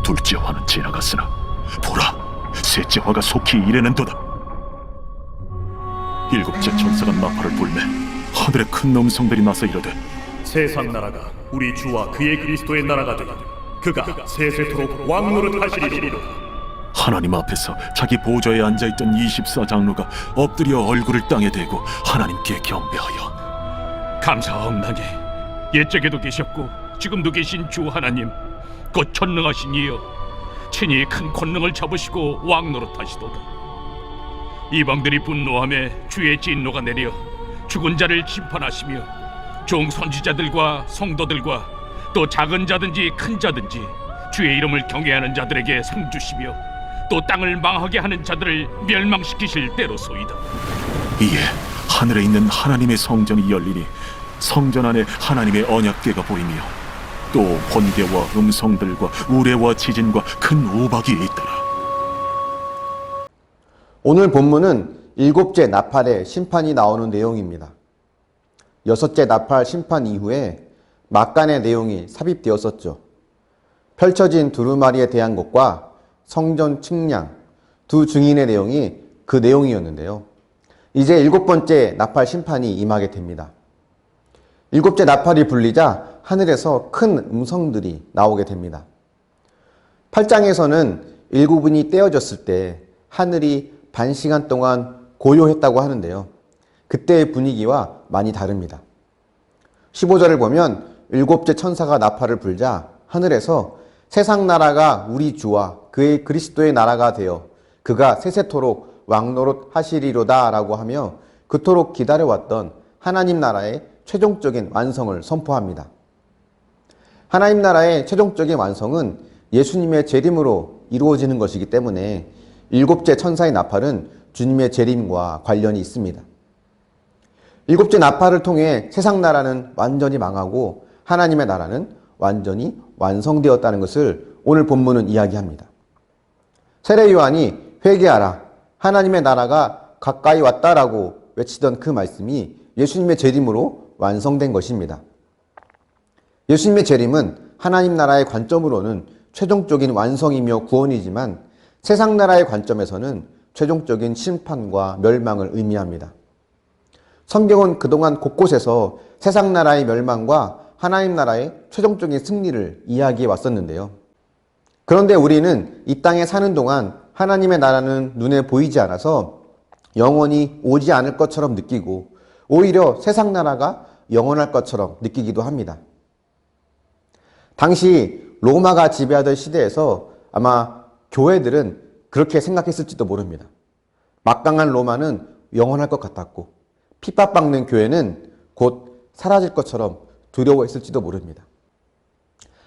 둘째 화는 지나갔으나 보라, 셋째 화가 속히 이르는도다. 일곱째 천사가 나팔을 불매 하늘에 큰 음성들이 나서 이르되, 세상 나라가 우리 주와 그의 그리스도의 나라가 되니 그가 세세토록 왕노릇 하시리로다. 하나님 앞에서 자기 보좌에 앉아있던 24장로가 엎드려 얼굴을 땅에 대고 하나님께 경배하여, 감사하옵나니 옛적에도 계셨고 지금도 계신 주 하나님 곧 전능하신 이여, 친히 큰 권능을 잡으시고 왕노릇하시도다. 이방들이 분노하며 주의 진노가 내려 죽은 자를 심판하시며 종 선지자들과 성도들과 또 작은 자든지 큰 자든지 주의 이름을 경외하는 자들에게 상 주시며 또 땅을 망하게 하는 자들을 멸망시키실 때로소이다. 이에 하늘에 있는 하나님의 성전이 열리니 성전 안에 하나님의 언약궤가 보이며 또 번개와 음성들과 우레와 지진과 큰 우박이 있더라. 오늘 본문은 일곱째 나팔의 심판이 나오는 내용입니다. 여섯째 나팔 심판 이후에 막간의 내용이 삽입되었었죠. 펼쳐진 두루마리에 대한 것과 성전 측량, 두 증인의 내용이 그 내용이었는데요. 이제 일곱 번째 나팔 심판이 임하게 됩니다. 일곱째 나팔이 불리자 하늘에서 큰 음성들이 나오게 됩니다. 8장에서는 일곱분이 떼어졌을 때 하늘이 반 시간 동안 고요했다고 하는데요. 그때의 분위기와 많이 다릅니다. 15절을 보면 일곱째 천사가 나팔을 불자 하늘에서 세상 나라가 우리 주와 그의 그리스도의 나라가 되어 그가 세세토록 왕노릇 하시리로다 라고 하며 그토록 기다려왔던 하나님 나라의 최종적인 완성을 선포합니다. 하나님 나라의 최종적인 완성은 예수님의 재림으로 이루어지는 것이기 때문에 일곱째 천사의 나팔은 주님의 재림과 관련이 있습니다. 일곱째 나팔을 통해 세상 나라는 완전히 망하고 하나님의 나라는 완전히 완성되었다는 것을 오늘 본문은 이야기합니다. 세례 요한이 회개하라, 하나님의 나라가 가까이 왔다라고 외치던 그 말씀이 예수님의 재림으로 완성된 것입니다. 예수님의 재림은 하나님 나라의 관점으로는 최종적인 완성이며 구원이지만 세상 나라의 관점에서는 최종적인 심판과 멸망을 의미합니다. 성경은 그동안 곳곳에서 세상 나라의 멸망과 하나님 나라의 최종적인 승리를 이야기해 왔었는데요. 그런데 우리는 이 땅에 사는 동안 하나님의 나라는 눈에 보이지 않아서 영원히 오지 않을 것처럼 느끼고 오히려 세상 나라가 영원할 것처럼 느끼기도 합니다. 당시 로마가 지배하던 시대에서 아마 교회들은 그렇게 생각했을지도 모릅니다. 막강한 로마는 영원할 것 같았고 핍박받는 교회는 곧 사라질 것처럼 두려워했을지도 모릅니다.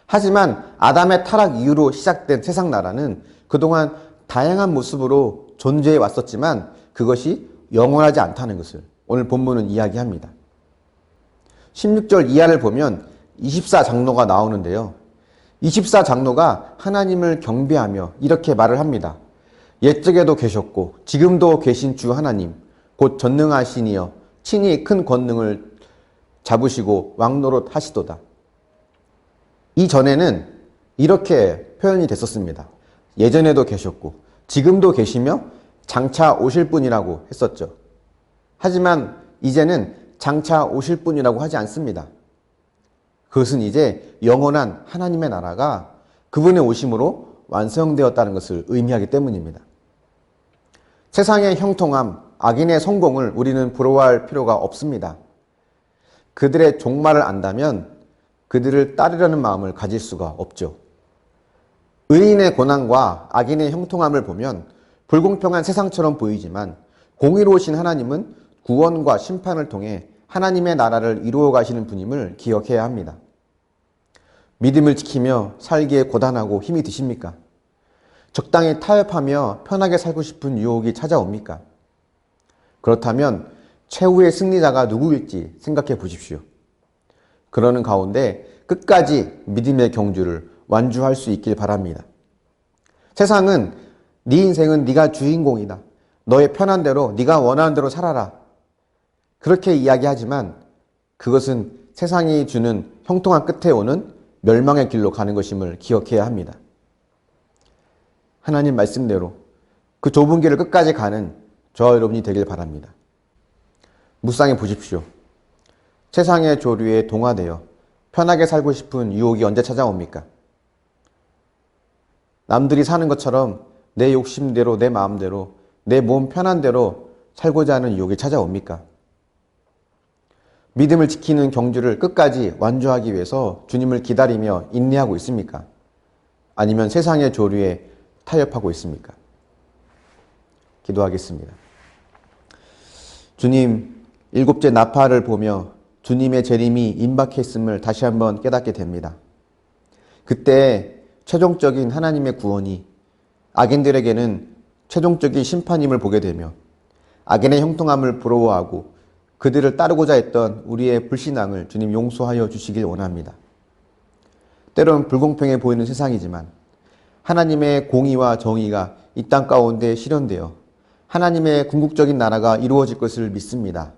하지만 아담의 타락 이후로 시작된 세상 나라는 그동안 다양한 모습으로 존재해 왔었지만 그것이 영원하지 않다는 것을 오늘 본문은 이야기합니다. 16절 이하를 보면 24장로가 나오는데요. 24장로가 하나님을 경배하며 이렇게 말을 합니다. 옛적에도 계셨고 지금도 계신 주 하나님 곧 전능하시니여 친히 큰 권능을 잡으시고 왕노릇 하시도다. 이전에는 이렇게 표현이 됐었습니다. 예전에도 계셨고 지금도 계시며 장차 오실 분이라고 했었죠. 하지만 이제는 장차 오실 분이라고 하지 않습니다. 그것은 이제 영원한 하나님의 나라가 그분의 오심으로 완성되었다는 것을 의미하기 때문입니다. 세상의 형통함, 악인의 성공을 우리는 부러워할 필요가 없습니다. 그들의 종말을 안다면 그들을 따르려는 마음을 가질 수가 없죠. 의인의 고난과 악인의 형통함을 보면 불공평한 세상처럼 보이지만 공의로우신 하나님은 구원과 심판을 통해 하나님의 나라를 이루어 가시는 분임을 기억해야 합니다. 믿음을 지키며 살기에 고단하고 힘이 드십니까? 적당히 타협하며 편하게 살고 싶은 유혹이 찾아옵니까? 그렇다면 최후의 승리자가 누구일지 생각해 보십시오. 그러는 가운데 끝까지 믿음의 경주를 완주할 수 있길 바랍니다. 세상은 네 인생은 네가 주인공이다. 너의 편한 대로 네가 원하는 대로 살아라. 그렇게 이야기하지만 그것은 세상이 주는 형통한 끝에 오는 멸망의 길로 가는 것임을 기억해야 합니다. 하나님 말씀대로 그 좁은 길을 끝까지 가는 저와 여러분이 되길 바랍니다. 묵상해 보십시오. 세상의 조류에 동화되어 편하게 살고 싶은 유혹이 언제 찾아옵니까? 남들이 사는 것처럼 내 욕심대로, 내 마음대로, 내 몸 편한 대로 살고자 하는 유혹이 찾아옵니까? 믿음을 지키는 경주를 끝까지 완주하기 위해서 주님을 기다리며 인내하고 있습니까? 아니면 세상의 조류에 타협하고 있습니까? 기도하겠습니다. 주님, 일곱째 나팔을 보며 주님의 재림이 임박했음을 다시 한번 깨닫게 됩니다. 그때 최종적인 하나님의 구원이 악인들에게는 최종적인 심판임을 보게 되며 악인의 형통함을 부러워하고 그들을 따르고자 했던 우리의 불신앙을 주님 용서하여 주시길 원합니다. 때론 불공평해 보이는 세상이지만 하나님의 공의와 정의가 이 땅 가운데 실현되어 하나님의 궁극적인 나라가 이루어질 것을 믿습니다.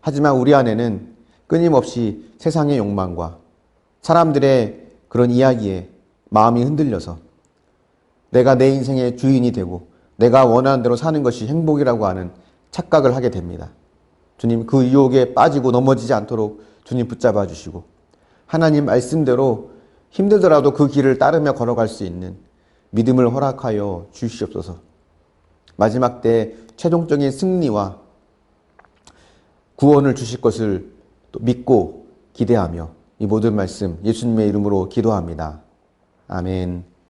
하지만 우리 안에는 끊임없이 세상의 욕망과 사람들의 그런 이야기에 마음이 흔들려서 내가 내 인생의 주인이 되고 내가 원하는 대로 사는 것이 행복이라고 하는 착각을 하게 됩니다. 주님, 그 유혹에 빠지고 넘어지지 않도록 주님 붙잡아 주시고 하나님 말씀대로 힘들더라도 그 길을 따르며 걸어갈 수 있는 믿음을 허락하여 주시옵소서. 마지막 때 최종적인 승리와 구원을 주실 것을 또 믿고 기대하며 이 모든 말씀 예수님의 이름으로 기도합니다. 아멘.